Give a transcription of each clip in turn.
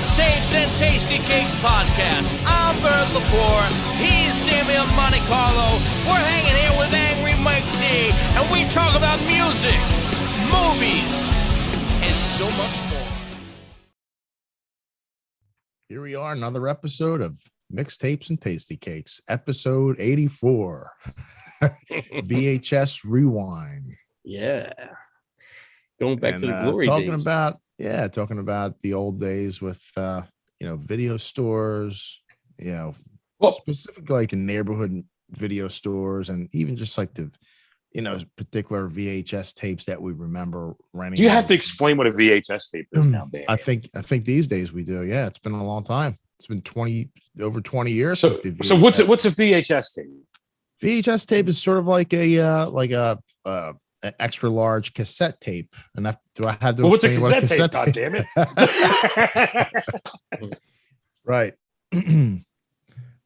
Mixtapes and Tasty Cakes podcast. I'm Bert Lepore. He's Damian Monte Carlo. We're hanging here with Angry Mike D, and we talk about music, movies, and so much more. Here we are, another episode of Mixtapes and Tasty Cakes, episode 84. VHS Rewind. Yeah. Going back to the glory talking days. Talking about the old days with video stores, specifically like the neighborhood video stores, and even just like the particular VHS tapes that we remember renting. You have to explain what a VHS tape is now, Dan. I think these days we do. Yeah, it's been a long time. It's been over 20 years so, since the VHS. So what's a VHS tape? VHS tape is sort of like an extra large cassette tape. And do I have to what's a explain cassette tape? God damn it. Right.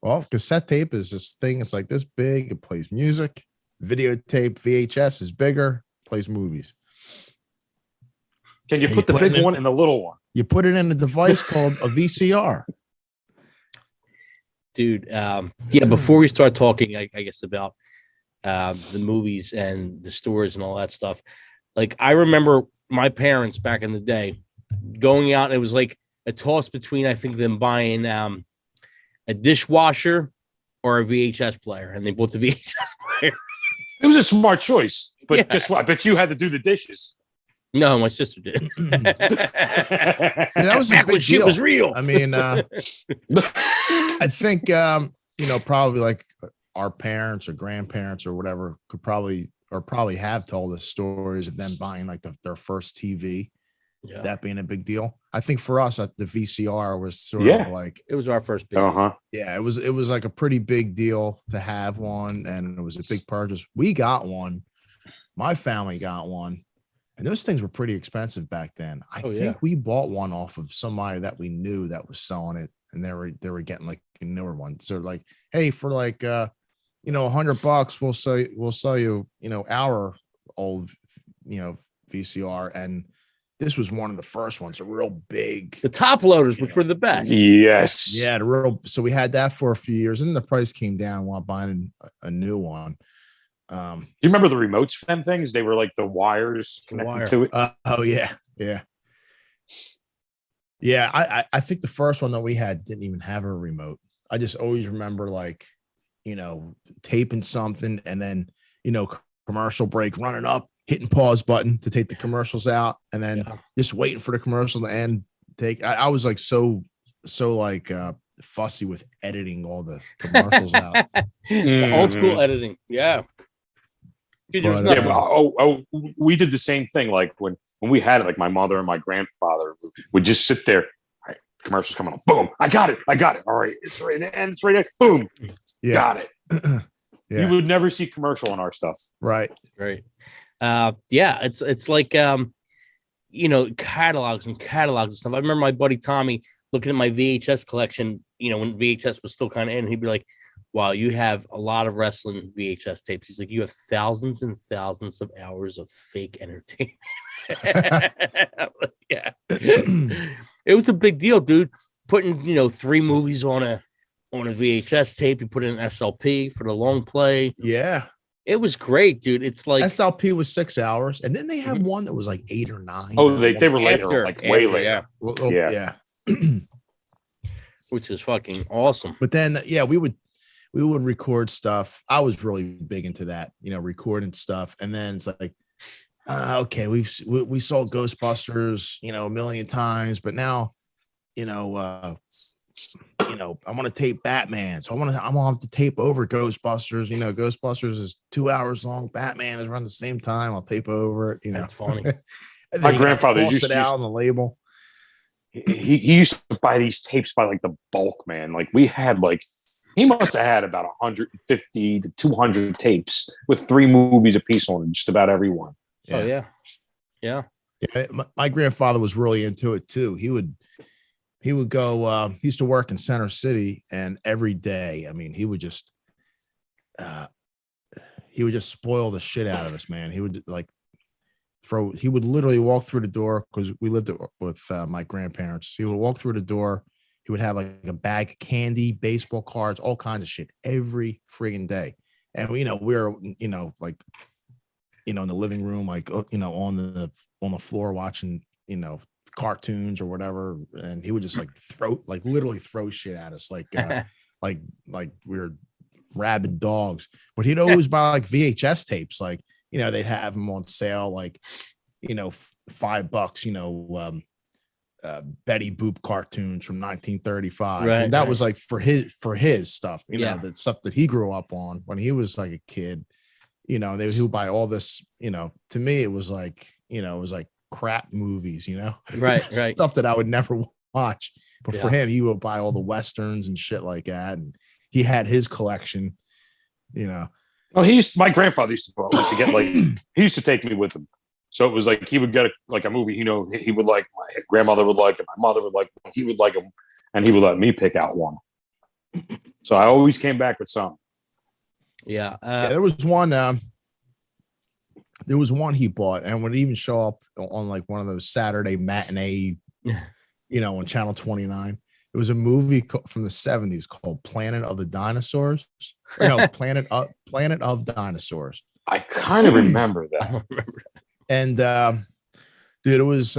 Well, cassette tape is this thing. It's like this big. It plays music. Videotape VHS is bigger. Plays movies. Can you put the big one and the little one? You put it in a device called a VCR. Dude, before we start talking, I guess, about the movies and the stores and all that stuff, like, I remember my parents back in the day going out, and it was like a toss between, I think, them buying a dishwasher or a VHS player, and they bought the VHS player. It was a smart choice, but guess what? I bet you had to do the dishes. No, my sister did. That was a big shit deal. Was real. I mean, I think probably like our parents or grandparents or whatever could probably have told us stories of them buying like their first TV. Yeah. That being a big deal. I think for us, the VCR was sort of like, it was our first big Yeah, it was like a pretty big deal to have one, and it was a big purchase. We got one. My family got one. And those things were pretty expensive back then. I think we bought one off of somebody that we knew that was selling it, and they were getting like a newer one. So like, hey, for like $100, we'll sell you our old VCR, and this was one of the first ones, a real big. The top loaders, which were the best. Yes. Yeah, so we had that for a few years, and the price came down while buying a new one. Do you remember the remotes for them things? They were like the wires connected to it. I think the first one that we had didn't even have a remote. I just always remember taping something, and then commercial break, running up, hitting pause button to take the commercials out, and then just waiting for the commercial to end. I was like so fussy with editing all the commercials out. Old school editing. Yeah. We did the same thing. Like when we had it, like my mother and my grandfather would just sit there. Right, commercials coming on. Boom! I got it. All right, it's right, and it's right there. Boom! Got it. You would never see commercial on our stuff. Right. It's like catalogs and stuff. I remember my buddy Tommy looking at my VHS collection. When VHS was still kind of in, he'd be like, wow, you have a lot of wrestling VHS tapes. He's like, you have thousands and thousands of hours of fake entertainment. Yeah. It was a big deal, dude. Putting, 3 movies on a VHS tape. You put in an SLP for the long play. Yeah. It was great, dude. It's like SLP was 6 hours, and then they had one that was like 8 or 9. Oh, they were later, way later. Yeah. Which is fucking awesome. But then, we would record stuff. I was really big into that, recording stuff. And then it's like, okay, we saw Ghostbusters, a million times, but now, I want to tape Batman. So I'm gonna have to tape over Ghostbusters. Ghostbusters is 2 hours long. Batman is around the same time. I'll tape over it. That's funny. My grandfather used to out on the label. He used to buy these tapes by like the bulk, man. Like we had he must have had about 150 to 200 tapes with 3 movies a piece on it, just about every one. Yeah. Oh, yeah. My grandfather was really into it too. He would go, he used to work in Center City, and every day, I mean, he would just spoil the shit out of us, man. He would he would literally walk through the door because we lived with my grandparents. He would walk through the door. He would have like a bag of candy, baseball cards, all kinds of shit every friggin' day. And we were, like, in the living room, like, on the floor watching, cartoons or whatever. And he would just literally throw shit at us. Like we were rabid dogs, but he'd always buy like VHS tapes. Like, they'd have them on sale, like, $5, Betty Boop cartoons from 1935. Right, and that was like for his stuff, the stuff that he grew up on when he was like a kid. He would buy all this, to me, it was like, it was like crap movies, right. Stuff that I would never watch. But for him, he would buy all the Westerns and shit like that. And he had his collection, Well, my grandfather used to go out to get he used to take me with him. So it was like he would get a movie, he would like, my grandmother would like it, my mother would like it, he would like them, and he would let me pick out one. So I always came back with some. Yeah, there was one. There was one he bought, and would even show up on like one of those Saturday matinee, on Channel 29. It was a movie from the 70s called Planet of the Dinosaurs. No, Planet of Dinosaurs. I kind of remember that. I don't remember that. And dude, it was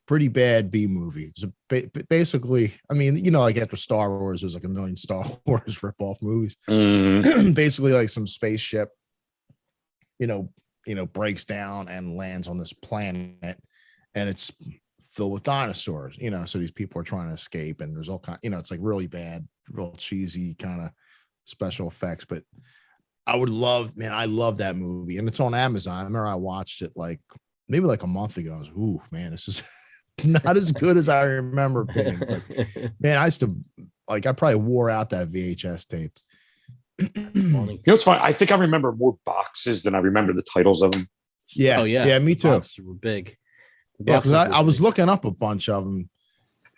pretty bad B movie. It was basically, I mean, like after Star Wars, there's like a million Star Wars ripoff movies. Basically, like some spaceship, breaks down and lands on this planet, and it's filled with dinosaurs. So these people are trying to escape, and there's all kind. It's like really bad, real cheesy kind of special effects, but. I love that movie, and it's on Amazon. I remember I watched it maybe a month ago. I was, ooh, man, this is not as good as I remember being. But, man, I used to I probably wore out that VHS tape. It's funny. I think I remember more boxes than I remember the titles of them. Yeah. Oh yeah. Yeah, me too. Boxes were big. Yeah, because I was looking up a bunch of them.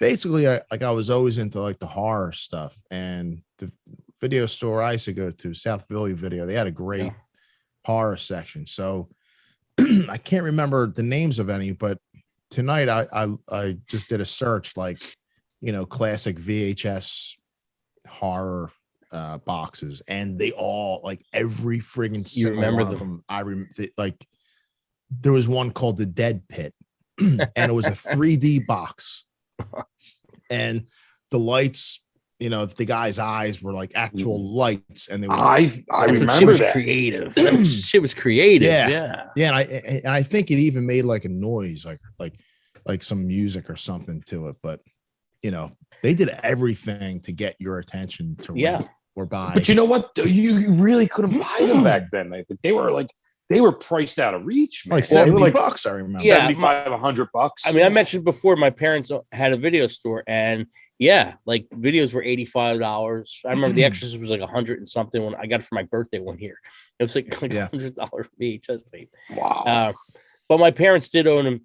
Basically, I was always into like the horror stuff, and the video store I used to go to, South Philly Video, they had a great horror section. So I can't remember the names of any, but tonight I just did a search, classic VHS horror boxes, and they all, like, every friggin' single remember one of them. There was one called The Dead Pit, and it was a 3D box, and the lights, the guy's eyes were like actual lights, and they were. I remember that. Creative. That shit was creative. Yeah. And I think it even made like a noise, like some music or something to it. But they did everything to get your attention to rent or buy. But you know what? You really couldn't buy them back then. They were priced out of reach, man. Like $70, I remember. Yeah, $75, $100. I mean, I mentioned before, my parents had a video store, and like videos were $85. I remember The Exorcist was like 100 and something when I got it for my birthday one year. It was like $100 VHS tape. Wow. But my parents did own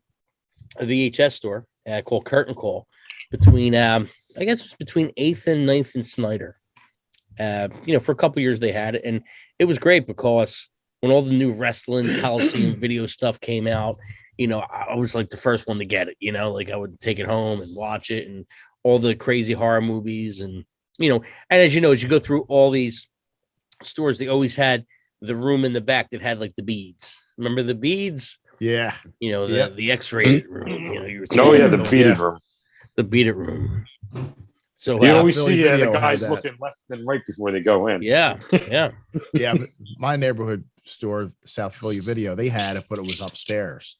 a VHS store called Curtain Call between, I guess it was between 8th and 9th and Snyder. For a couple years they had it, and it was great because when all the new wrestling Coliseum video stuff came out, I was like the first one to get it, like I would take it home and watch it, and all the crazy horror movies. And, and as you know, as you go through all these stores, they always had the room in the back that had like the beads. Remember the beads? Yeah. The X-rated room. The beaded room. The beaded room. So you always see the Video guys looking left and right before they go in. Yeah. Yeah. But my neighborhood store, South Philly Video, they had it, but it was upstairs.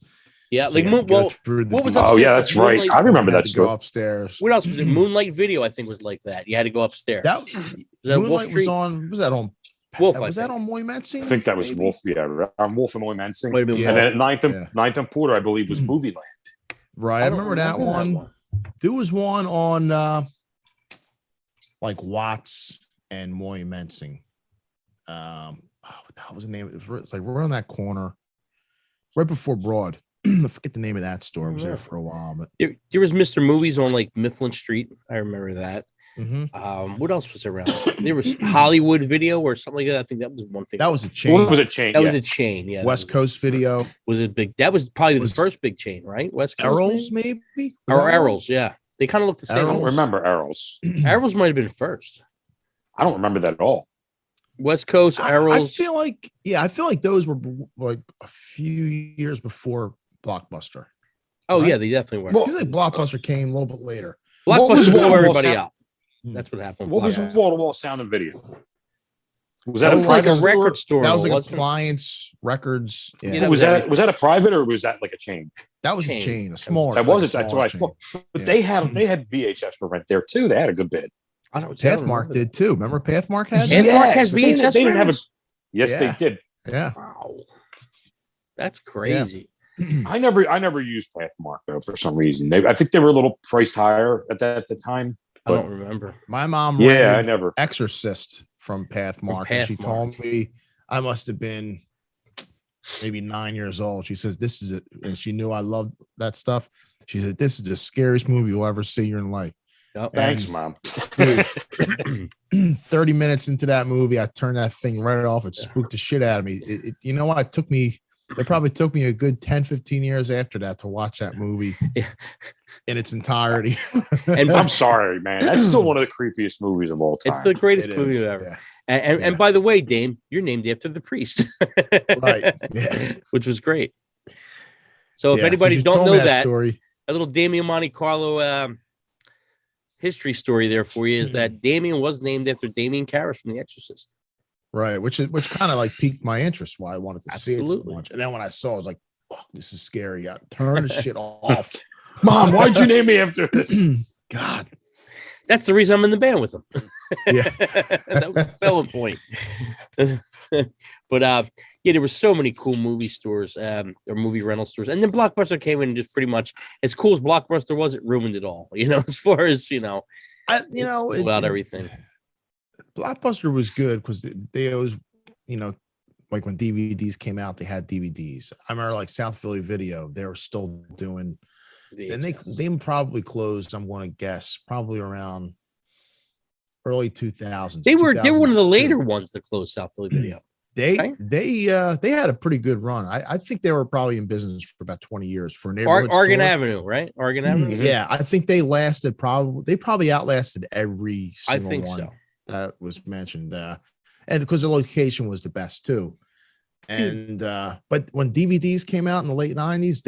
Yeah, So like what was upstairs? Oh yeah, that's right. Moonlight, I remember that go store. upstairs. What else was it? Moonlight Video, I think, was like that. You had to go upstairs. That Wolf Moonlight Street? was on. Was that on? Wolf, Was that on Moy Mensing? I think that was maybe? Wolf. Yeah, Wolf and Moy Mensing. Might have been Yeah. And Wolf. then at 9th and Porter, I believe, was Movie Land. Right, I don't remember that one. There was one on like Watts and Moy Mensing. What the hell was the name? It was like right on that corner, right before Broad. I forget the name of that store. I was there for a while, but There was Mr. Movies on like Mifflin Street. I remember that. What else was around? There was Hollywood Video or something like that. I think that was one thing. That was a chain. What was a chain? That was a chain. Yeah. West Coast Video was it big? That was probably the first big chain, right? West Coast. Erols, maybe? Or Erols, yeah. They kind of look the same. I don't remember Erols. Erols might have been first. I don't remember that at all. West Coast, Erols. I feel like those were like a few years before Blockbuster. Oh, right? Yeah, they definitely were. I feel like Blockbuster came a little bit later. Blockbuster blew everybody out. That's what happened. What was wall-to-wall sound and video? Was that like a record store? That was like Appliance Records. Yeah. Was that a private or was that like a chain? That was a chain, a smaller. That was that's what I thought. But they had VHS for rent there too. They had a good bid. I don't. Pathmark did too. Remember Pathmark had? Pathmark has VHS. They didn't have a. Yes, they did. Yeah. Wow. That's crazy. Yeah. I never used Pathmark though for some reason. I think they were a little priced higher at the time. I don't remember. My mom I never Exorcist from Pathmark. And she told me I must have been maybe 9 years old. She says, this is it. And she knew I loved that stuff. She said, this is the scariest movie you'll ever see in your life. Yep. Thanks, Mom. 30 minutes into that movie, I turned that thing right off. It spooked the shit out of me. You know what? It probably took me a good 10, 15 years after that to watch that movie in its entirety. And I'm sorry, man. That's still one of the creepiest movies of all time. It's the greatest movie ever. Yeah. And by the way, Dame, you're named after the priest. Right. Yeah. Which was great. So if anybody don't know that story, a little Damien Monte Carlo history story there for you is that Damien was named after Damien Karras from The Exorcist. Right, which kind of like piqued my interest why I wanted to see it so much. And then when I saw it, I was like, fuck, this is scary. I turned the shit off. Mom, why'd you name me after this? God. That's the reason I'm in the band with them. Yeah. That was the selling point. But there were so many cool movie stores or movie rental stores. And then Blockbuster came in and just pretty much, as cool as Blockbuster was, it ruined it all, as far as, about everything. Blockbuster was good because they always, like when DVDs came out, they had DVDs. I remember like South Philly Video, they were still doing, VHS. And they probably closed, I'm going to guess, probably around early 2000s. They were one of the later ones to close South Philly Video. They had a pretty good run. I think they were probably in business for about 20 years for a neighborhood Oregon store. Avenue, right? Oregon Avenue. Yeah, I think they probably outlasted every single one. So. That was mentioned, and because the location was the best too, and but when DVDs came out in the late 90s,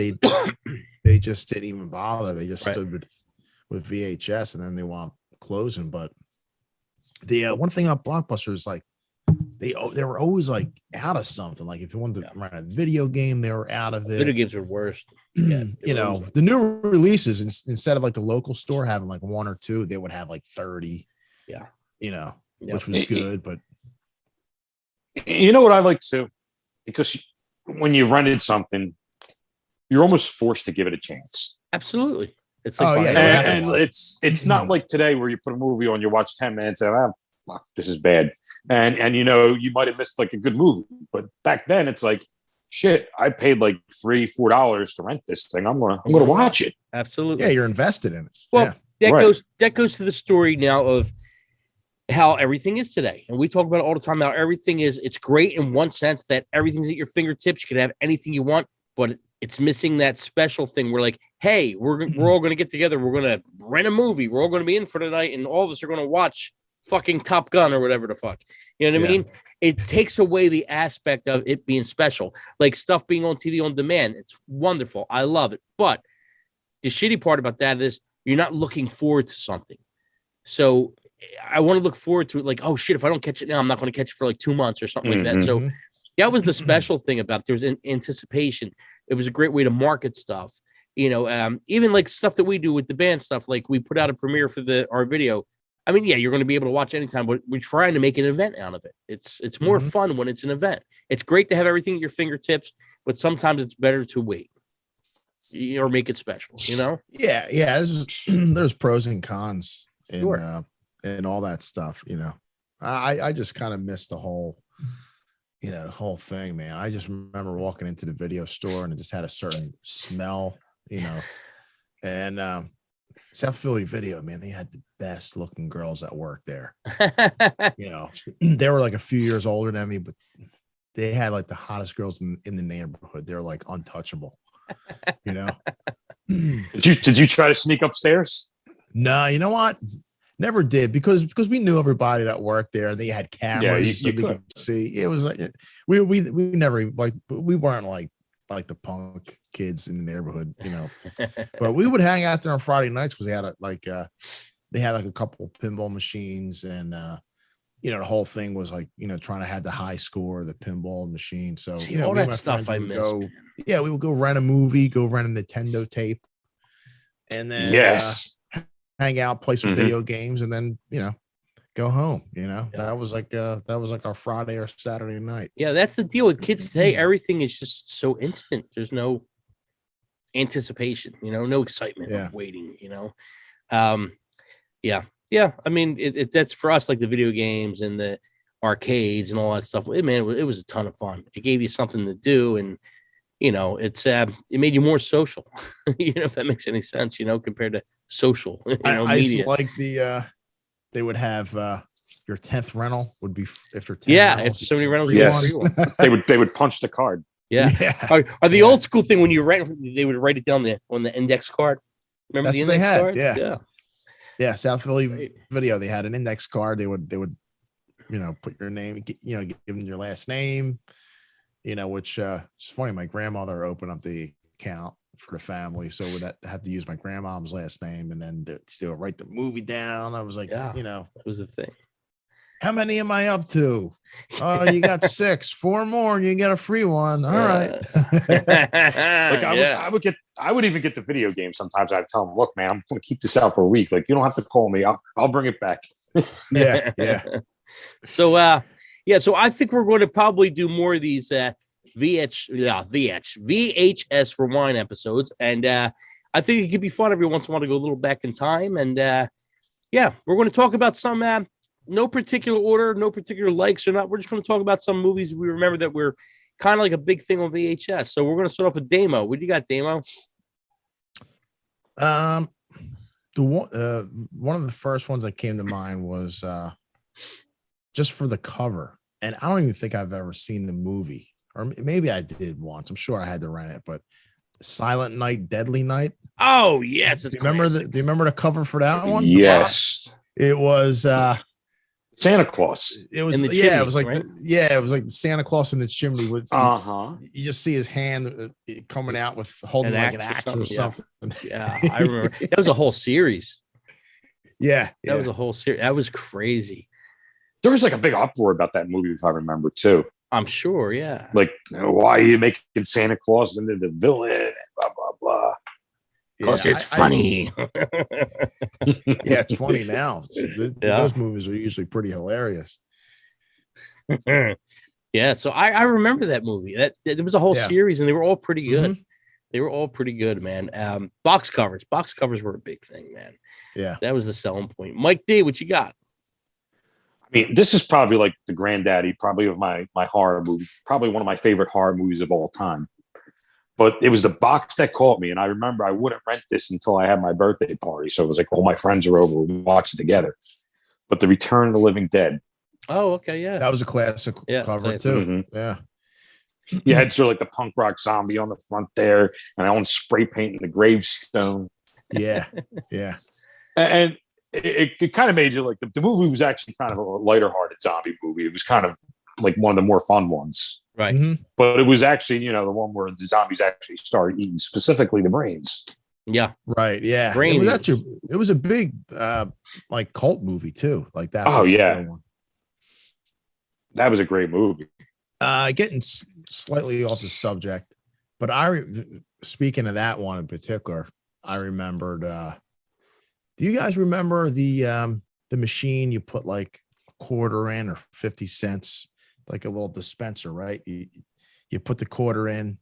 they just didn't even bother. They just stood with VHS, and then they wound closing. But the one thing about Blockbuster is like they were always like out of something. Like if you wanted to run a video game, they were out of it. Video games are worst. The new releases instead of like the local store having like one or two, they would have like 30. Yeah. Which was good, but you know what I like too, because when you rented something, you're almost forced to give it a chance. Absolutely, it's like and it's not like today where you put a movie on, you watch 10 minutes, and fuck, this is bad, and you might have missed like a good movie, but back then it's like, shit, I paid like $3-4 to rent this thing. I'm gonna watch it. Absolutely, yeah, you're invested in it. Well, that goes to the story now of how everything is today. And we talk about it all the time. How everything it's great in one sense that everything's at your fingertips. You can have anything you want, but it's missing that special thing where like, hey, we're all going to get together. We're going to rent a movie. We're all going to be in for the night. And all of us are going to watch fucking Top Gun or whatever the fuck. You know what I mean? It takes away the aspect of it being special. Like stuff being on TV on demand. It's wonderful. I love it. But the shitty part about that is you're not looking forward to something. So I want to look forward to it. Like, oh shit, if I don't catch it now, I'm not going to catch it for like 2 months or something like that. So that was the special thing about it. There was an anticipation. It was a great way to market stuff. Even like stuff that we do with the band stuff. Like we put out a premiere for our video. I mean, you're going to be able to watch anytime, but we're trying to make an event out of it. It's more fun when it's an event. It's great to have everything at your fingertips, but sometimes it's better to wait or make it special. Yeah. There's pros and cons. And all that stuff, I just kind of missed the whole, the whole thing, man. I just remember walking into the video store and it just had a certain smell, and South Philly Video, man, they had the best looking girls that worked there. You know, they were like a few years older than me, but they had like the hottest girls in the neighborhood. They're like untouchable. You know. Did you try to sneak upstairs? No, you know what? Never did because we knew everybody that worked there. They had cameras so we could see. It was like we never like we weren't like the punk kids in the neighborhood, you know. But we would hang out there on Friday nights because they had a couple pinball machines and you know, the whole thing was like, you know, trying to have the high score, the pinball machine. So see, you know, all that stuff I miss. Yeah, we would go rent a movie, go rent a Nintendo tape, and then hang out, play some video games, and then, you know, go home. You know, that was like our Friday or Saturday night. Yeah, that's the deal with kids today. Everything is just so instant. There's no anticipation, you know, no excitement of waiting, you know. Yeah. I mean, that's for us, like the video games and the arcades and all that stuff. It was a ton of fun. It gave you something to do, and you know, it made you more social. You know, if that makes any sense, you know, compared to social. You know, I media. used to like they would have your 10th rental would be after 10. Yeah, if so many rentals, they would punch the card. Yeah. Are the old school thing when you rent, they would write it down on the index card. Remember that's the what index they had. card? Yeah. South Philly Video. They had an index card. They would, you know, put your name, you know, give them your last name, you know, which it's funny. My grandmother opened up the account for the family, so would have to use my grandmom's last name, and then to write the movie down. I was like, you know, that was the thing. How many am I up to? Oh, you got 6, 4 more, and you get a free one. All right. Like I would even get the video game. Sometimes I'd tell them, look, man, I'm going to keep this out for a week. Like, you don't have to call me. I'll bring it back. Yeah. So I think we're going to probably do more of these VHS Rewind episodes, and I think it could be fun every once in a while to go a little back in time. And we're going to talk about some no particular order, no particular likes or not. We're just going to talk about some movies we remember that were kind of like a big thing on VHS. So we're going to start off with Damo. What do you got, Damo? The one of the first ones that came to mind was just for the cover, and I don't even think I've ever seen the movie, or maybe I did once. I'm sure I had to rent it, but Silent Night, Deadly Night. Oh yes, do you remember the cover for that one? Yes, it was Santa Claus. It was chimney, it was like right? it was like Santa Claus in the chimney with you just see his hand coming out with holding like an axe or something. Yeah, I remember that was a whole series. That was a whole series. That was crazy. There was like a big uproar about that movie, if I remember too. I'm sure, yeah. Like, why are you making Santa Claus into the villain? Blah blah blah. Because it's funny. It's funny now. Those movies are usually pretty hilarious. So I remember that movie. That there was a whole series, and they were all pretty good. Mm-hmm. They were all pretty good, man. Box covers were a big thing, man. Yeah, that was the selling point. Mike D, what you got? I mean, this is probably like the granddaddy, probably of my horror movie, probably one of my favorite horror movies of all time. But it was the box that caught me. And I remember I wouldn't rent this until I had my birthday party. So it was like all my friends were over, we watched it together. But The Return of the Living Dead. Oh, okay, yeah. That was a classic cover too. Mm-hmm. Yeah. You had sort of like the punk rock zombie on the front there, and I want spray painting the gravestone. Yeah. And it kind of made you like the movie was actually kind of a lighter hearted zombie movie. It was kind of like one of the more fun ones. Right. Mm-hmm. But it was actually, you know, the one where the zombies actually started eating specifically the brains. Yeah. Right. Yeah. It was a big like cult movie too. Like that. Oh yeah. That was a great movie. Getting slightly off the subject, but speaking of that one in particular, I remembered do you guys remember the machine you put like a quarter in or 50 cents, like a little dispenser, right? You put the quarter in,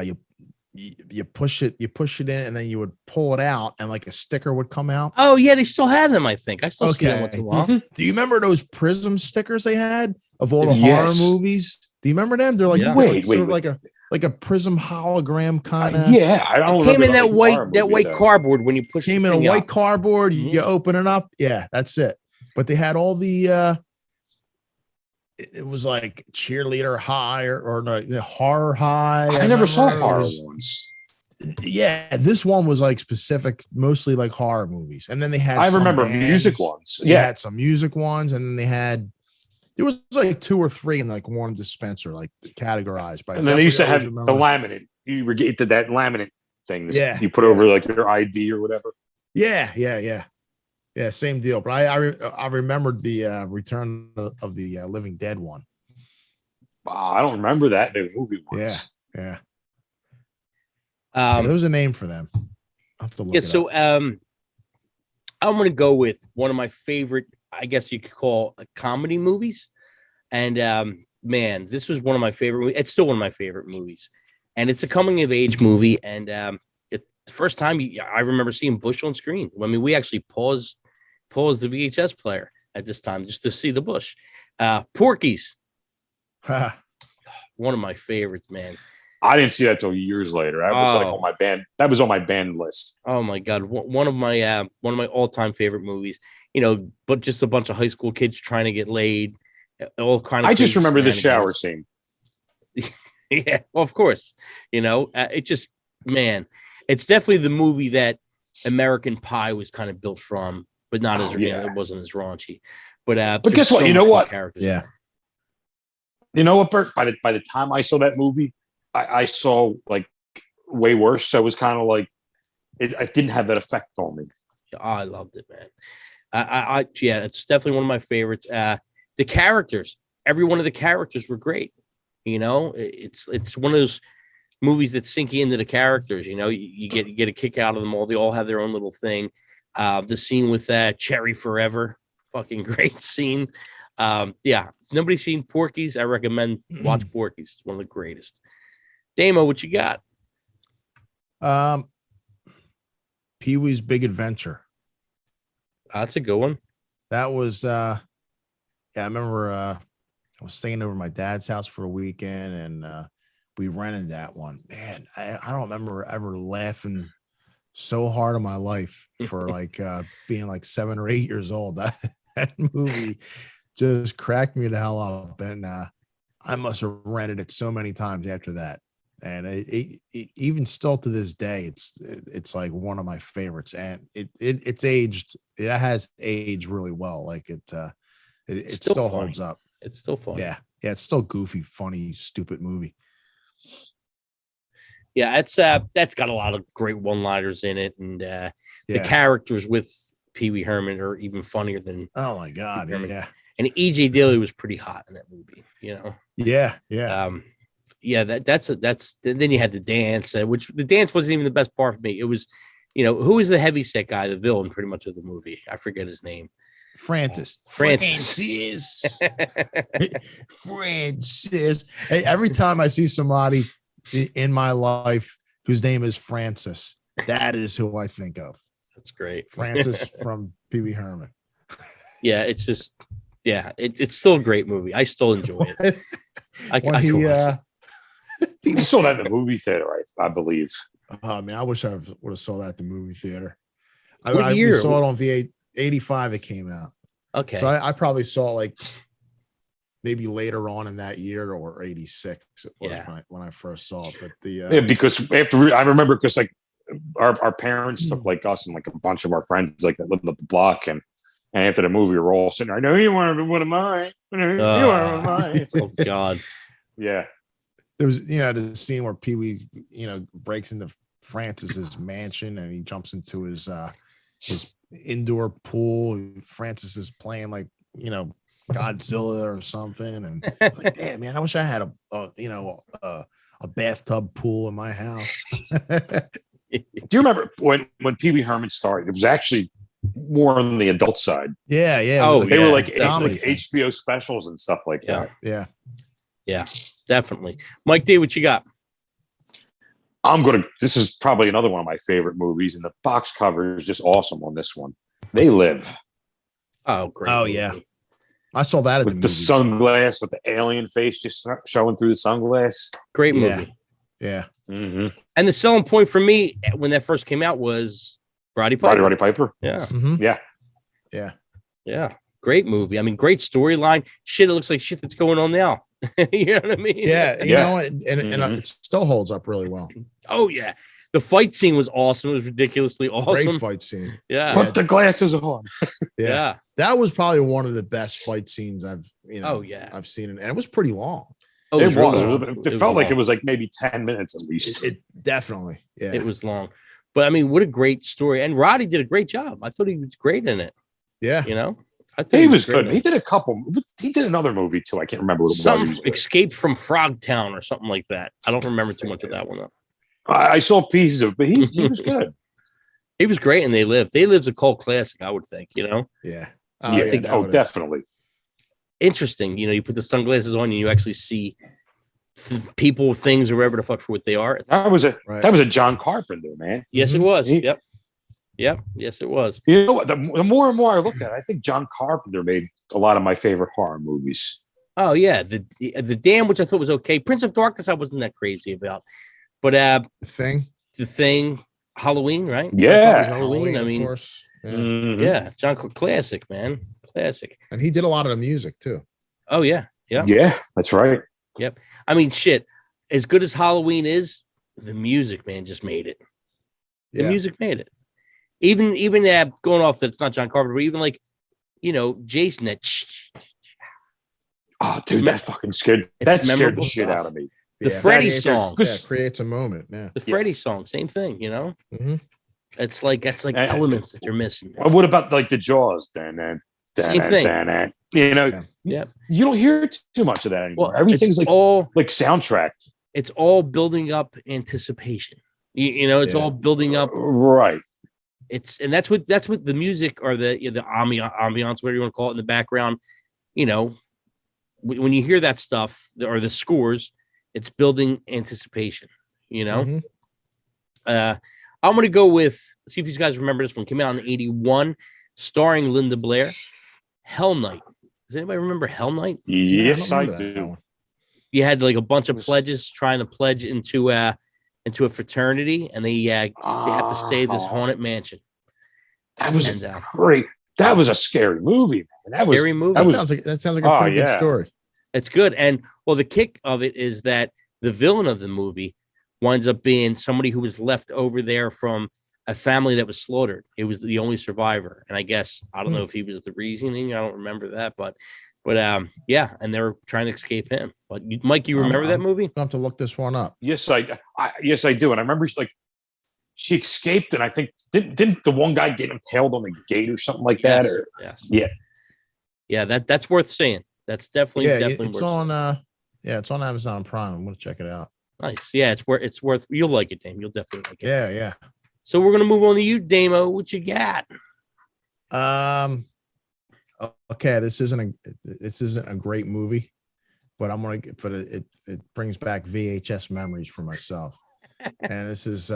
you push it in, and then you would pull it out, and like a sticker would come out. Oh yeah, they still have them. I think I still see them once in a while. Do you remember those prism stickers they had of all the horror movies? Do you remember them? They're like wait. Sort of like a like a prism hologram kind of. Yeah, I don't It came in remember that white cardboard when you push. Came in a white cardboard. You open it up. Yeah, that's it. But they had all the. It was like cheerleader high or no, the horror high. I never saw horror ones. Yeah, this one was like specific, mostly like horror movies. And then they had. I remember music ones. Yeah, had some music ones, and then they had. There was like 2 or 3 in like one dispenser, like categorized by. And then they used to have the laminate. You get to that laminate thing. You put over like your ID or whatever. Yeah, same deal. But I remembered the Return of the Living Dead one. I don't remember that the movie once. Yeah. There was a name for them. I'll have to look it up. So I'm going to go with one of my favorite, I guess you could call comedy movies. And man, this was one of my favorite. It's still one of my favorite movies, and it's a coming of age movie. And it's the first time I remember seeing Bush on screen. I mean, we actually paused the VHS player at this time just to see the Bush. Porky's, one of my favorites, man. I didn't see that till years later. I was like on my band. That was on my band list. Oh my God. One of my all-time favorite movies, but just a bunch of high school kids trying to get laid. All kind of. I just remember the shower scene. Yeah. Well, of course, it just, man, it's definitely the movie that American Pie was kind of built from, but not as, it wasn't as raunchy, but guess what? You know what? Yeah. You know what, Bert? By the time I saw that movie, I saw like way worse. So it was kind of like it didn't have that effect on me. Oh, I loved it, man. Yeah, it's definitely one of my favorites. The characters, every one of the characters were great. It's one of those movies that sink you into the characters. You get a kick out of them all. They all have their own little thing. The scene with Cherry Forever, fucking great scene. Yeah, if nobody's seen Porky's, I recommend watch Porky's. It's one of the greatest. Damo, what you got? Pee-wee's Big Adventure. That's a good one. That was I remember I was staying over at my dad's house for a weekend, and we rented that one. Man, I don't remember ever laughing so hard in my life for like being like 7 or 8 years old. That movie just cracked me the hell up, and I must have rented it so many times after that. And it even still to this day, it's like one of my favorites, and it's aged. It has aged really well. Like it still holds up. It's still fun. Yeah, it's still goofy, funny, stupid movie. Yeah, that's got a lot of great one-liners in it, and the characters with Pee Wee Herman are even funnier than. Oh my God! Yeah, and E.J. Daly was pretty hot in that movie. Yeah. That's then you had the dance, which the dance wasn't even the best part for me. It was, who was the heavyset guy, the villain pretty much of the movie? I forget his name. Francis. Hey, every time I see somebody in my life whose name is Francis, that is who I think of. That's great. Francis from Pee Wee Herman. Yeah, it's just, it's still a great movie. I still enjoy it. You saw that in the movie theater, I believe. Oh man, I wish I would have saw that at the movie theater. I saw it on V8 85. It came out. Okay, so I probably saw it like maybe later on in that year or 86. When I first saw it. But because I remember because like our parents took like us and like a bunch of our friends like that lived up the block, and after the movie we were all sitting there. I know you want to be one of mine. You want one of mine. Oh God. Yeah. There was, the scene where Pee Wee, breaks into Francis's mansion and he jumps into his indoor pool. Francis is playing like, Godzilla or something. And like, damn, man, I wish I had a bathtub pool in my house. Do you remember when Pee Wee Herman started? It was actually more on the adult side. Yeah. They were like HBO specials and stuff like that. Yeah, definitely. Mike D, what you got? This is probably another one of my favorite movies, and the box cover is just awesome on this one. They Live. Oh, great. Oh, yeah. I saw that at with the sunglass, with the alien face just showing through the sunglass. Great movie. Yeah. Mm-hmm. And the selling point for me when that first came out was Bratty Piper. Roddy Piper. Yeah. Mm-hmm. Yeah. Yeah. Yeah. Great movie. I mean, great storyline. Shit, it looks like shit that's going on now. You know what I mean? Yeah. You know, and Mm-hmm. it still holds up really well. Oh, yeah. The fight scene was awesome. It was ridiculously awesome. Great fight scene. Yeah. Put the glasses on. Yeah. That was probably one of the best fight scenes I've seen. And it was pretty long. Oh, It really was. long. It felt like long. it was like maybe 10 minutes at least. It definitely. Yeah. It was long. But I mean, what a great story. And Roddy did a great job. I thought he was great in it. Yeah. You know? I thought He was good. great. He did a couple. He did another movie too. I can't remember what it was. Some Escape from Frogtown or something like that. I don't remember too much of that one though. I saw pieces of it, but he was good. He was great, and They Lived. They Lived's a cult classic, I would think. You know? Yeah. Definitely. Interesting. You know, you put the sunglasses on, and you actually see people, things, or whatever the fuck for what they are. That was a John Carpenter, man. Yes, it was. Yep. Yes, it was. You know what? The more and more I look at it, I think John Carpenter made a lot of my favorite horror movies. Oh yeah, the Dam, which I thought was okay. Prince of Darkness, I wasn't that crazy about, but the thing, Halloween, right? Yeah, Halloween. I mean, of course. Yeah. Mm-hmm. Yeah, John, classic, man, classic. And he did a lot of the music too. Oh yeah, yeah, that's right. Yep. I mean, shit. As good as Halloween is, the music, man, just made it. The music made it. Even going off that it's not John Carpenter, but even like, you know, Jason, that. Oh, dude, that fucking scared the shit out of me. The Freddy song creates a moment. Yeah. The Freddy song, same thing, you know. Mm-hmm. That's like elements that you're missing. What about like the Jaws? Same thing. You know, you don't hear too much of that anymore. Well, everything's like soundtrack. It's all building up anticipation. You know, it's all building up. Right. That's what the music or the ambiance, whatever you want to call it, in the background. You know, when you hear that stuff or the scores, it's building anticipation. You know, I'm going to go with, see if you guys remember this one. Came out in 1981, starring Linda Blair. Hell Night. Does anybody remember Hell Night? Yes, I do. You had like a bunch of pledges trying to pledge into a fraternity, and they had to stay at this haunted mansion. That was great. That was a scary movie, man. Scary movie. That sounds like a pretty good story. It's good. And well, the kick of it is that the villain of the movie winds up being somebody who was left over there from a family that was slaughtered. It was the only survivor. And I guess, I don't know if he was the reasoning. I don't remember that, but yeah. And they were trying to escape him. But Mike, you remember that movie? I'll have to look this one up. Yes, I do. And I remember she escaped, and I think didn't the one guy get impaled on the gate or something like that? That's worth seeing. That's definitely it's on it's on Amazon Prime. I'm gonna check it out. Nice. Yeah, it's worth. You'll like it, Dame. You'll definitely like it. Yeah. So we're gonna move on to you, Damo. What you got? Okay, this isn't a great movie, but it brings back VHS memories for myself. And this is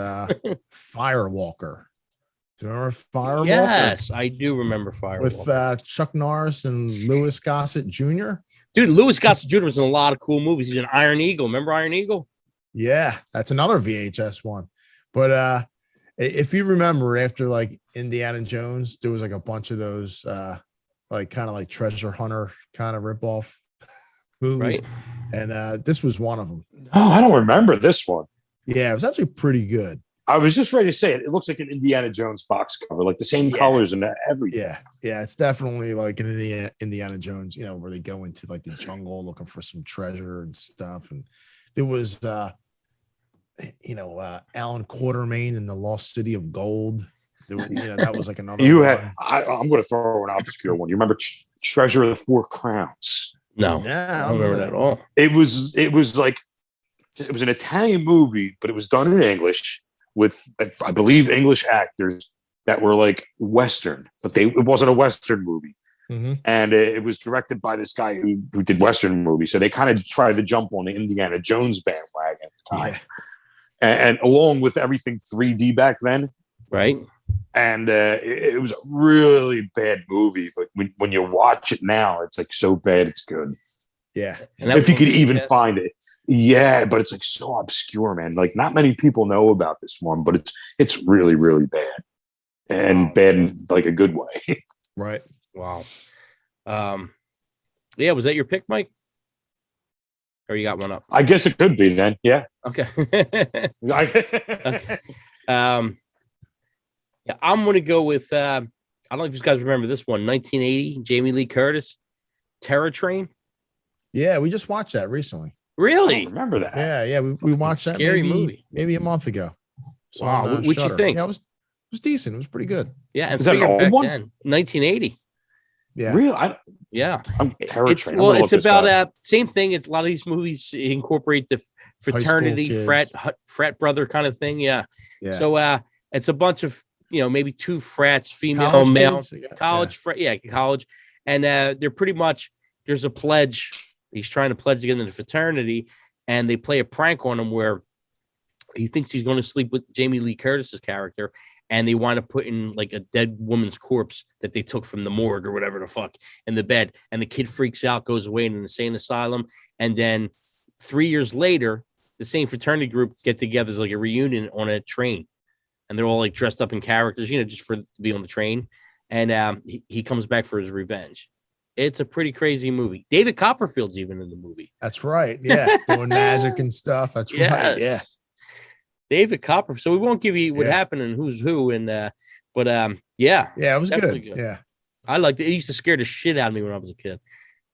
Firewalker. Do you remember Firewalker? Yes, I do remember Firewalker. With Chuck Norris and Louis Gossett Jr. Dude, Louis Gossett Jr. was in a lot of cool movies. He's in Iron Eagle. Remember Iron Eagle? Yeah, that's another VHS one. But if you remember, after like Indiana Jones, there was like a bunch of those like kind of like treasure hunter kind of ripoff movies. Right. And this was one of them. Oh, I don't remember this one. Yeah, it was actually pretty good. I was just ready to say it. It looks like an Indiana Jones box cover, like the same colors and everything. Yeah, it's definitely like an Indiana Jones, you know, where they go into like the jungle looking for some treasure and stuff. And there was, Alan Quatermain in the Lost City of Gold. That was like another. I'm going to throw an obscure one. You remember Treasure of the Four Crowns? No, I don't remember that at all. It was an Italian movie, but it was done in English with, I believe, English actors that were like Western, but it wasn't a Western movie. Mm-hmm. And it was directed by this guy who did Western movies. So they kind of tried to jump on the Indiana Jones bandwagon at the time. And along with everything 3D back then. Right. And it was a really bad movie. But when you watch it now, it's like so bad, it's good. Yeah. And if you could even find it. Yeah, but it's like so obscure, man. Like not many people know about this one, but it's really, really bad. And bad in like a good way. Right. Wow. Yeah, was that your pick, Mike? Or you got one up? I guess it could be then. Yeah. Okay. Okay. Yeah, I'm gonna go with I don't know if you guys remember this one, 1980, Jamie Lee Curtis, Terror Train. Yeah, we just watched that recently. Really? Remember that? Yeah, we watched that Scary movie. maybe a month ago. So wow, what'd you think? Yeah, it was decent. It was pretty good. Yeah, and is that an old one? Then, 1980. Yeah. Really? Yeah. I'm Terror Train. Well, it's about same thing. It's a lot of these movies incorporate the fraternity, frat brother kind of thing. Yeah. So it's a bunch of, maybe two frats, female, college male, college. And they're pretty much, there's a pledge. He's trying to pledge to get into the fraternity, and they play a prank on him where he thinks he's going to sleep with Jamie Lee Curtis's character, and they wind up putting like a dead woman's corpse that they took from the morgue or whatever the fuck in the bed. And the kid freaks out, goes away in an insane asylum. And then 3 years later, the same fraternity group get together as like a reunion on a train. And they're all like dressed up in characters, just to be on the train. And he comes back for his revenge. It's a pretty crazy movie. David Copperfield's even in the movie. That's right. Yeah. Doing magic and stuff. That's right. Yeah. David Copperfield. So we won't give you what happened and who's who. And but yeah. Yeah, it was good. Yeah. I liked it. It used to scare the shit out of me when I was a kid.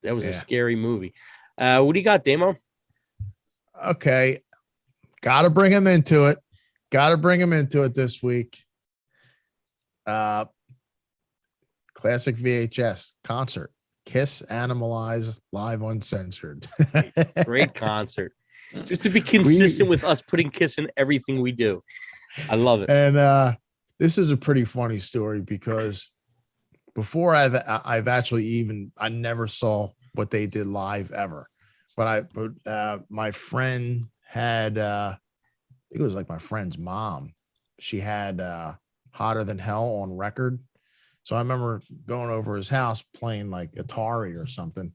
That was a scary movie. What do you got, Damo? Okay. Gotta bring him into it. This week. Classic VHS concert. Kiss Animalize Live Uncensored. Great concert. Just to be consistent with us putting Kiss in everything we do. I love it. And this is a pretty funny story because before I've actually I never saw what they did live ever. But my friend had I think it was like my friend's mom. She had Hotter Than Hell on record. So I remember going over his house playing like Atari or something.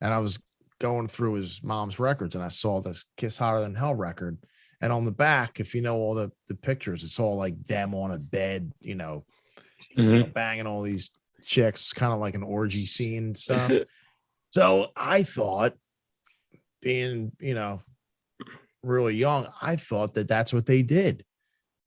And I was going through his mom's records and I saw this Kiss Hotter Than Hell record. And on the back, if you know all the pictures, it's all like them on a bed, banging all these chicks, kind of like an orgy scene and stuff. So I thought, being, really young, I thought that that's what they did.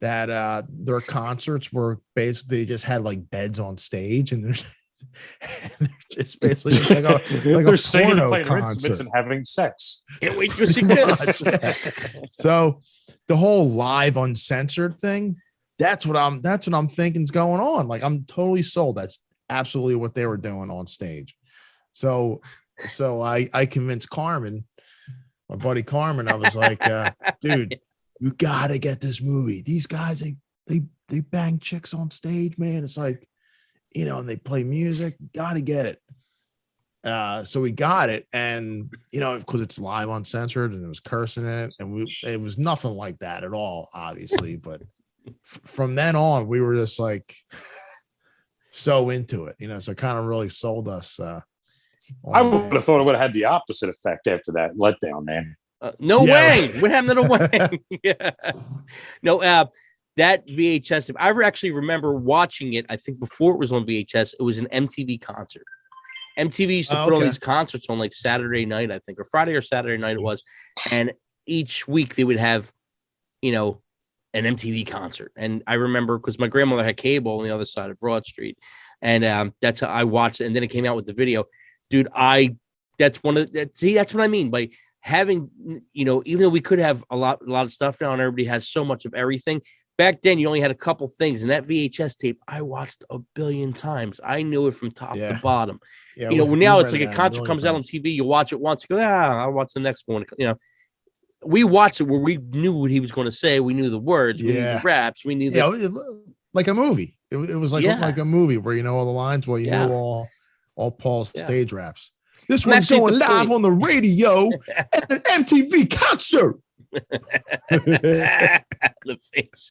That their concerts were basically just had like beds on stage and they're just basically just like they're a singing and playing concert. instruments and having sex. Can't wait to see this. So the whole live uncensored thing, that's what I'm thinking is going on. Like I'm totally sold. That's absolutely what they were doing on stage. So I convinced Carmen, my buddy Carmen, I was like, dude, you gotta get this movie. These guys, they bang chicks on stage, man. It's like, and they play music. Gotta get it. So we got it, and because it's live uncensored, and it was cursing in it, and it was nothing like that at all, obviously. But from then on, we were just like so into it, So it kind of really sold us. I would have thought it would have had the opposite effect after that letdown, man. No way. What happened to the way? Yeah. No, that VHS, I actually remember watching it. I think before it was on VHS, it was an MTV concert. MTV used to put all these concerts on like Saturday night, I think, or Friday or Saturday night it was. And each week they would have, an MTV concert. And I remember because my grandmother had cable on the other side of Broad Street. And that's how I watched it. And then it came out with the video. Dude, that's what I mean by having, even though we could have a lot of stuff now and everybody has so much of everything. Back then, you only had a couple things, and that VHS tape I watched a billion times. I knew it from top to bottom. Yeah, now it's like a concert comes out on TV, you watch it once, you go, I'll watch the next one. We watched it where we knew what he was going to say. We knew the words, we knew the raps, we knew like a movie. It was like a movie where you know all the lines, well, you know all Paul's stage raps. This one's going live on the radio at an MTV concert. The face,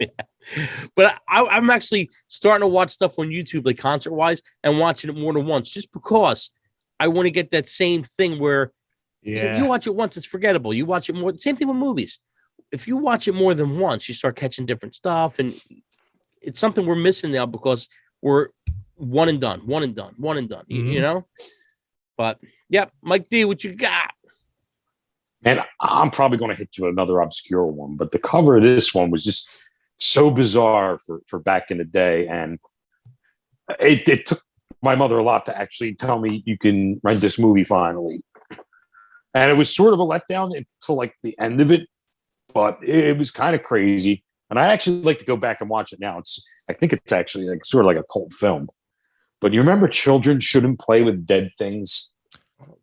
But I'm actually starting to watch stuff on YouTube, like concert wise, and watching it more than once, just because I want to get that same thing where You watch it once, it's forgettable. You watch it more. Same thing with movies. If you watch it more than once, you start catching different stuff, and it's something we're missing now because we're one and done. You know. But Mike D, what you got? And I'm probably going to hit you with another obscure one, but the cover of this one was just so bizarre for back in the day, and it took my mother a lot to actually tell me you can rent this movie finally. And it was sort of a letdown until like the end of it, but it was kind of crazy. And I actually like to go back and watch it now. I think it's actually like sort of like a cult film. But you remember Children Shouldn't Play with Dead Things?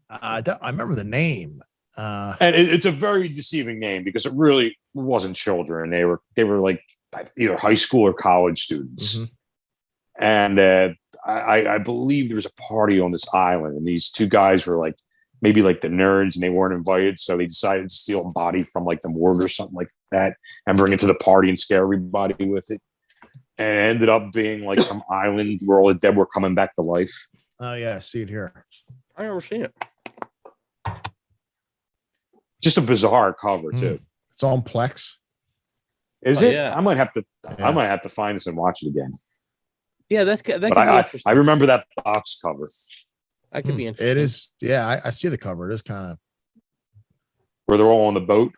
I remember the name. And it's a very deceiving name because it really wasn't children. They were like either high school or college students. Mm-hmm. And I believe there was a party on this island, and these two guys were like maybe like the nerds, and they weren't invited, so they decided to steal a body from like the morgue or something like that and bring it to the party and scare everybody with it. And it ended up being like some island where all the dead were coming back to life. Oh yeah, I see it here. I never seen it. Just a bizarre cover too. It's on Plex. Is it? Yeah. I might have to find this and watch it again. Yeah, that could be interesting. I remember that box cover. That could be interesting. It is. Yeah, I see the cover. It is kind of where they're all on the boat.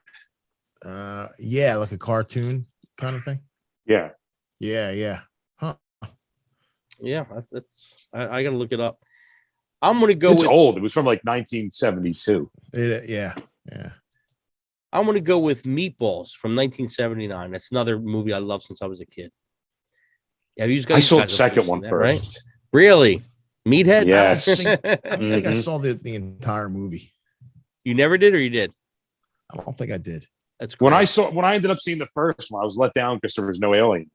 Yeah, like a cartoon kind of thing. Yeah. Huh. Yeah, that's I gotta look it up. I'm gonna go. It's old. It was from like 1972. Yeah. I'm gonna go with Meatballs from 1979. That's another movie I love since I was a kid. Yeah, I saw the second one first. Right? Really? Meathead? Yes. I don't think I saw the entire movie. You never did, or you did? I don't think I did. That's great. When I ended up seeing the first one, I was let down because there was no alien.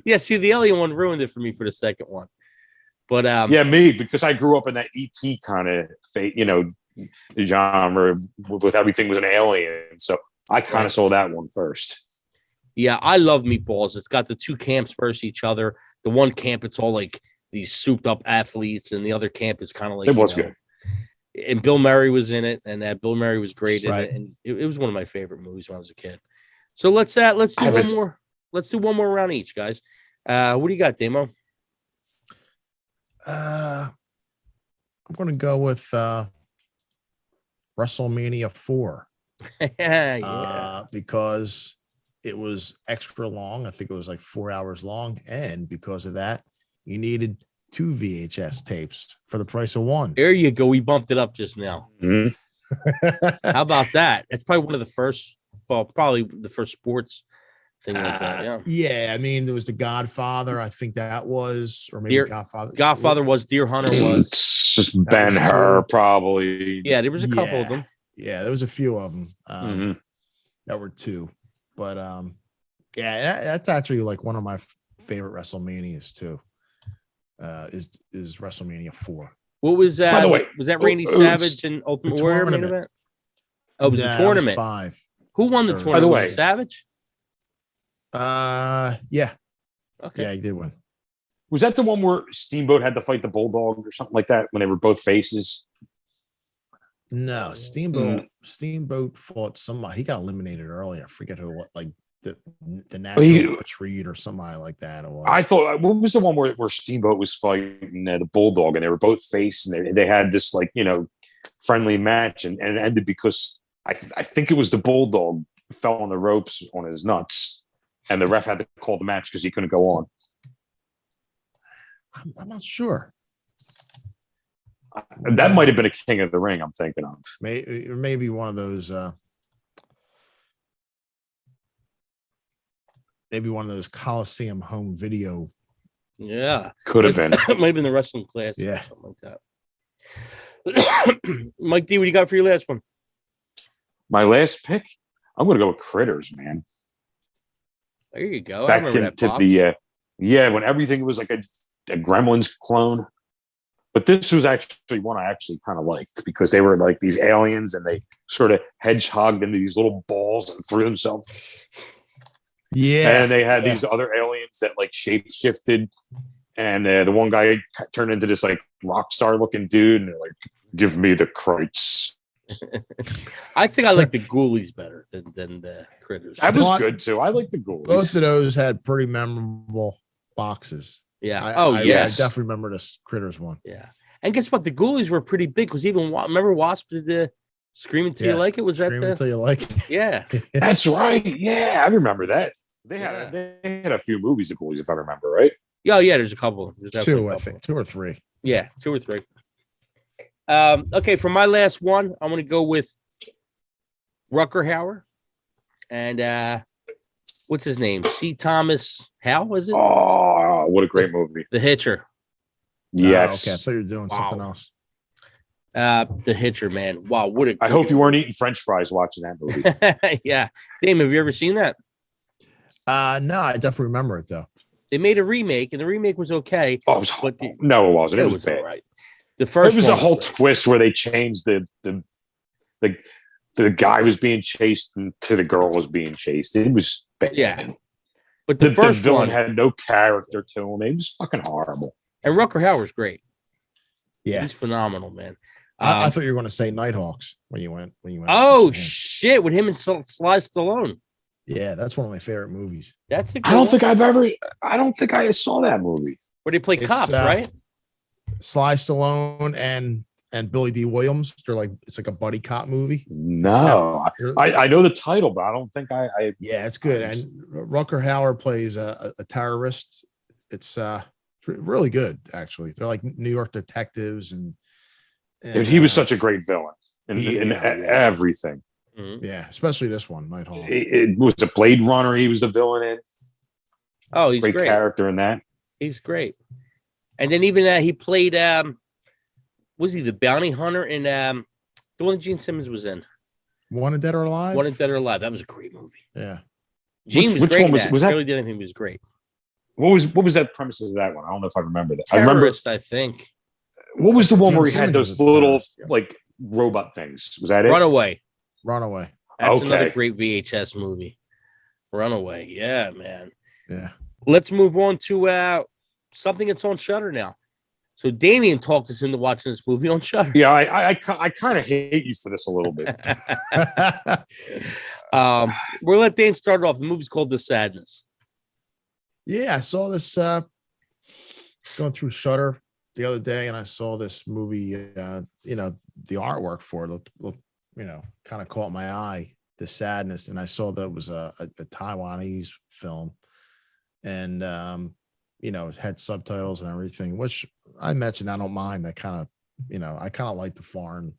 Yeah, see, the alien one ruined it for me for the second one. But me, because I grew up in that ET kind of genre with everything was an alien, so I kind of saw that one first. Yeah, I love Meatballs. It's got the two camps versus each other. The one camp, it's all like these souped up athletes, and the other camp is kind of like it was good. And Bill Murray was in it, and Bill Murray was great in right. it, and it was one of my favorite movies when I was a kid. So let's do one more. Let's do one more round each, guys. What do you got, Damo? I'm going to go with WrestleMania 4. Yeah. Because it was extra long. I think it was like 4 hours long. And because of that, you needed 2 VHS tapes for the price of one. There you go. We bumped it up just now. Mm-hmm. How about that? It's probably one of the first, probably the first sports thing like that. Yeah. Yeah. I mean, there was The Godfather. I think that was, or maybe Godfather. Godfather was, Deer Hunter was. Just Ben-Hur, probably. Yeah, there was a couple of them. Yeah, there was a few of them that were 2. But that's actually like one of my favorite WrestleManias too. Is WrestleMania 4. What was that? By the way, was that Randy Savage and Ultimate Warrior main event? Oh, it was the tournament. 5. Who won the tournament? By the way, Savage? Yeah. Okay. Yeah, he did win. Was that the one where Steamboat had to fight the Bulldog or something like that when they were both faces? No, Steamboat fought somebody. He got eliminated early. I forget who. Like the National Retreat or somebody like that. It was. I thought, what was the one where Steamboat was fighting the Bulldog, and they were both face, and they had this like friendly match, and it ended because I think it was the Bulldog fell on the ropes on his nuts, and the ref had to call the match because he couldn't go on. I'm not sure. That might have been a King of the Ring I'm thinking of. Maybe one of those. Maybe one of those Coliseum home video. Yeah, could have been. Might have been the wrestling class. Yeah, or something like that. Mike D, what do you got for your last one? My last pick, I'm going to go with Critters, man. There you go. Back into when everything was like a Gremlins clone. But this was actually one I actually kind of liked because they were like these aliens and they sort of hedgehogged into these little balls and threw themselves. Yeah. And they had these other aliens that like shape shifted. And the one guy turned into this like rock star looking dude. And they're like, give me the Kreitz. I think I like the Ghoulies better than the Critters. That was good too. I like the Ghoulies. Both of those had pretty memorable boxes. Yeah. I yes. definitely remember this Critters one. Yeah. And guess what? The Ghoulies were pretty big because even remember Wasp did the Scream Until You Like It? Was that Scream Until You Like It? Yeah. That's right. Yeah, I remember that. They had a few movies, the Ghoulies, if I remember right. Yeah, yeah. There's a couple. There's two, I think, 2 or 3. Yeah, 2 or 3. Okay, for my last one, I'm going to go with Rucker Hauer and what's his name? C. Thomas Howell, was it? Oh, what a great movie! The Hitcher. Yes. Okay, I thought you were doing something else. The Hitcher, man. Wow, what a! I hope you weren't eating French fries watching that movie. Yeah, Dame, have you ever seen that? No, I definitely remember it though. They made a remake, and the remake was okay. Oh, no, it wasn't. It was bad. All right. The first it was a whole twist where they changed the guy was being chased to the girl was being chased. It was bad. Yeah. But the first villain one had no character to him. It was fucking horrible. And Rucker Hauer's great. Yeah, he's phenomenal, man. I thought you were going to say Nighthawks when you went. Oh shit! With him and Sly Stallone. Yeah, that's one of my favorite movies. That's a good I don't think I saw that movie. Where they play cops, right? Sly Stallone and Billy D. Williams. It's like a buddy cop movie. No, I know the title, but I don't think I yeah, it's good. And Rucker Hauer plays a terrorist. It's really good, actually. They're like New York detectives, and dude, he was such a great villain in everything. Mm-hmm. Yeah, especially this one, Nighthawk. It was a Blade Runner. He was the villain in. Oh, he's great character in that. He's great. And then even he played was he the bounty hunter in the one that Gene Simmons was in? Wanted Dead or Alive? Wanted Dead or Alive. That was a great movie. Yeah. Gene was which great. One was that? Really did anything. He was great. What was that premises of that one? I don't know if I remember that. Terrorist, I think. What was the one where he had those little like robot things? Was that it? Runaway. That's another great VHS movie. Runaway. Yeah, man. Yeah. Let's move on to something that's on Shudder now. So Damien talked us into watching this movie on Shudder. Yeah, I kind of hate you for this a little bit. We'll let Dame start off. The movie's called The Sadness. Yeah, I saw this going through Shudder the other day, and I saw this movie. The artwork for it looked kind of caught my eye. The Sadness, and I saw that it was a Taiwanese film, and it had subtitles and everything, which I mentioned I don't mind. That kind of, I kind of like the foreign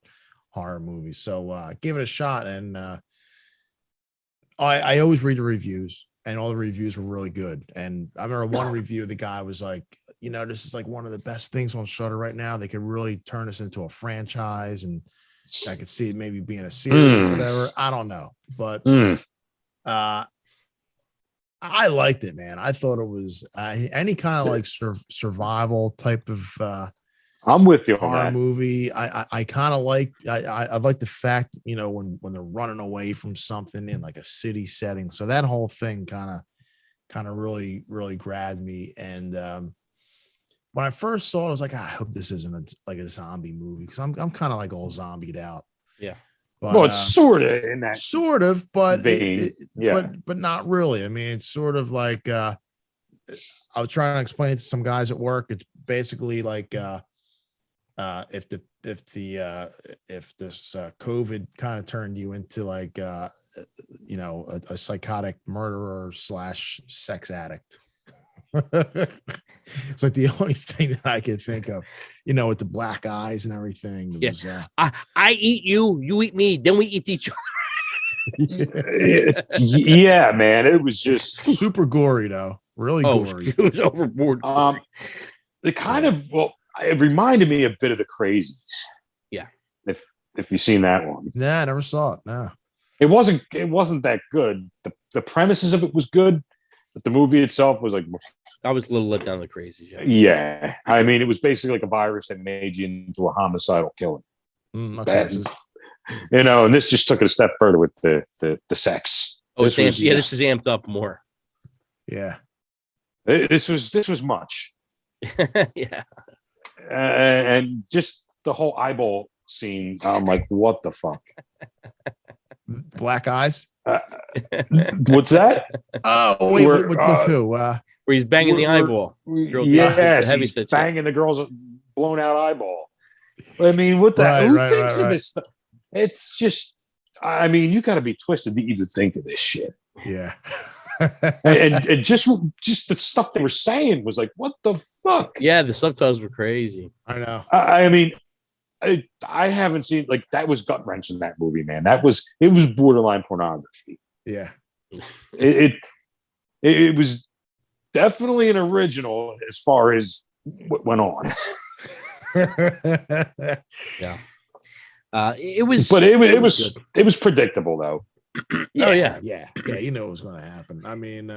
horror movies, so I gave it a shot, and I always read the reviews. And all the reviews were really good. And I remember one review, the guy was like, this is like one of the best things on Shudder right now. They could really turn this into a franchise, and I could see it maybe being a series or whatever. I don't know. But I liked it, man. I thought it was any kind of like survival type of I'm with you on horror that movie. I kind of like I like the fact when they're running away from something in like a city setting. So that whole thing kind of really grabbed me. And when I first saw it, I was like, I hope this isn't like a zombie movie, because I'm kind of like all zombied out. Yeah. But, well, it's sort of in that but vein. but not really. I mean, it's sort of like I was trying to explain it to some guys at work. It's basically like if this COVID kind of turned you into like a psychotic murderer / sex addict. It's like the only thing that I could think of, with the black eyes and everything. It was, I eat you, you eat me, then we eat each other. Yeah, man, it was just super gory though, really gory. It was overboard. It reminded me a bit of The Crazies. Yeah. If you've seen that one. Nah, I never saw it. No. It wasn't that good. The premises of it was good, but the movie itself was like, I was a little let down The Crazies. Yeah. I mean, it was basically like a virus that made you into a homicidal killer. Okay. And this just took it a step further with the sex. Oh, this is amped up more. Yeah. This was much. Yeah. And just the whole eyeball scene. I'm like, what the fuck? Black Eyes. What's that? Oh wait, with who? Where he's banging the eyeball. Yes, he's banging the girl's blown out eyeball. I mean, what the? Who thinks of this stuff? It's just. I mean, you got to be twisted to even think of this shit. Yeah. and just the stuff they were saying was like, what the fuck? Yeah, the subtitles were crazy. I know. I mean, I haven't seen like that was gut wrenching that movie, man. It was borderline pornography. Yeah. It was definitely an original as far as what went on. Yeah. It was predictable though. Yeah. You know it was going to happen. I mean,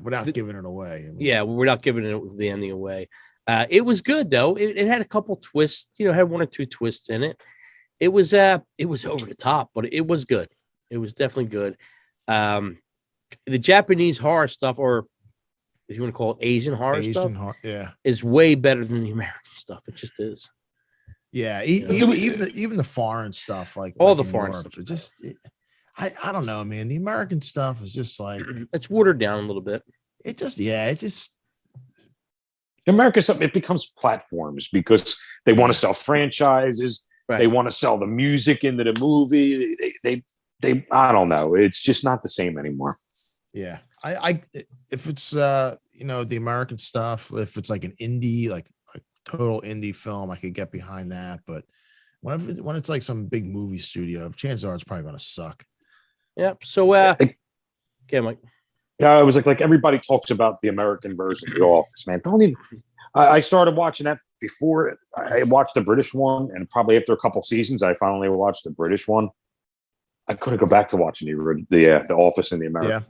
without giving it away. I mean, yeah, we're not giving the ending away. It was good though. It had a couple twists. Had one or two twists in it. It was over the top, but it was good. It was definitely good. The Japanese horror stuff, or if you want to call it Asian horror stuff, is way better than the American stuff. It just is. Yeah, even the foreign stuff, like all like the foreign stuff, I don't know, man. The American stuff is just like it's watered down a little bit. America stuff. It becomes platforms because they want to sell franchises. Right. They want to sell the music into the movie. They I don't know. It's just not the same anymore. Yeah, I if it's the American stuff, if it's like an indie, like total indie film, I could get behind that. But when it's like some big movie studio, chances are it's probably going to suck. Yep. So, okay, Mike. Yeah, I was like everybody talks about the American version of The Office, man. Don't even. I started watching that before I watched the British one, and probably after a couple seasons, I finally watched the British one. I couldn't go back to watching the Office in the American. Yeah.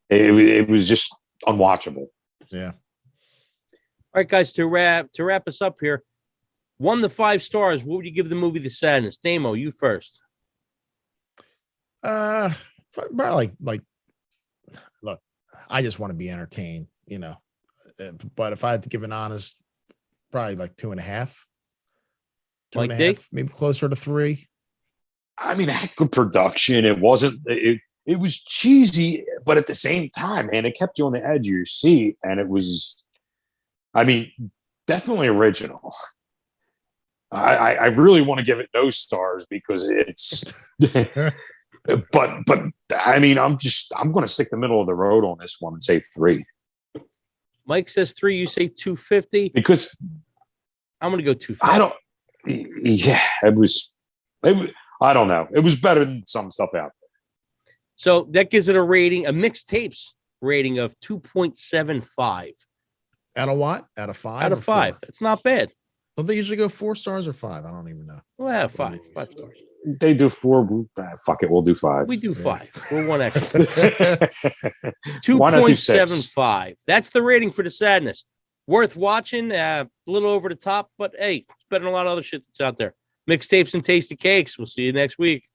It was just unwatchable. Yeah. All right, guys, to wrap us up here, 1 to 5 stars. What would you give the movie The Sadness? Damo, you first. Probably like look, I just want to be entertained, but if I had to give an honest, probably like 2.5. 2.5, maybe closer to 3. I mean, it had good production. It wasn't. It was cheesy, but at the same time, man, it kept you on the edge of your seat, and it was. I mean, definitely original. I really want to give it no stars because it's. but I mean, I'm going to stick the middle of the road on this one and say 3. Mike says 3. You say 250 because I'm going to go 250. It was. I don't know. It was better than some stuff out there. So that gives it a mixtapes rating of 2.75. Out of what? Out of 5? Out of 5. It's not bad. Don't they usually go 4 stars or 5? I don't even know. Well, 5 stars. They do 4. Fuck it, we'll do 5. We do 5. We're 1 extra. 2.75. That's the rating for The Sadness. Worth watching. A little over the top, but hey, it's better than a lot of other shit that's out there. Mixtapes and Tasty Cakes. We'll see you next week.